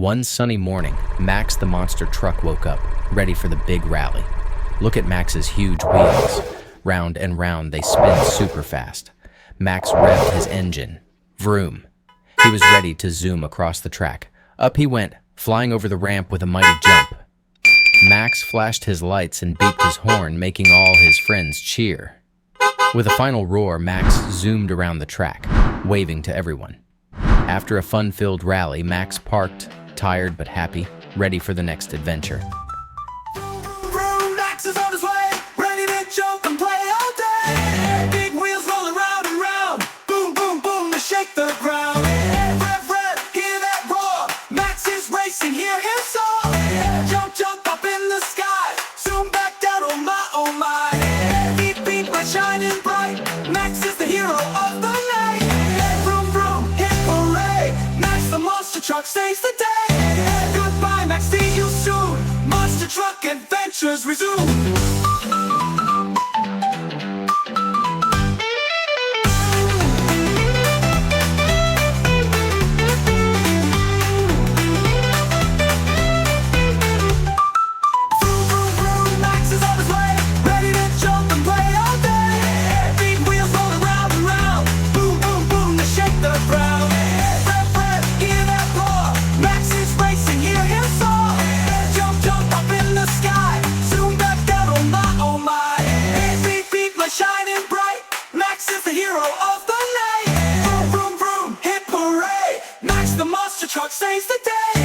One sunny morning, Max the monster truck woke up, ready for the big rally. Look at Max's huge wheels. Round and round they spin super fast. Max revved his engine. Vroom. He was ready to zoom across the track. Up he went, flying over the ramp with a mighty jump. Max flashed his lights and beeped his horn, making all his friends cheer. With a final roar, Max zoomed around the track, waving to everyone. After a fun-filled rally, Max parked, tired but happy, ready for the next adventure. Vroom, Max is on his way, ready to jump and play all day. Big wheels rolling round and round, boom, boom, boom, to shake the ground. Rev, rev, hear that roar, Max is racing, hear him soar. Jump, jump up in the sky, zoom back down, oh my. Beep, beep, light shining bright, Max is the hero of the night. Vroom, vroom, hit hooray, Max the monster truck saves the day. Goodbye, Max, see you soon, monster truck adventures resume. Shining bright, Max is the hero of the night. Vroom, vroom, vroom, hip hooray, Max the monster truck saves the day.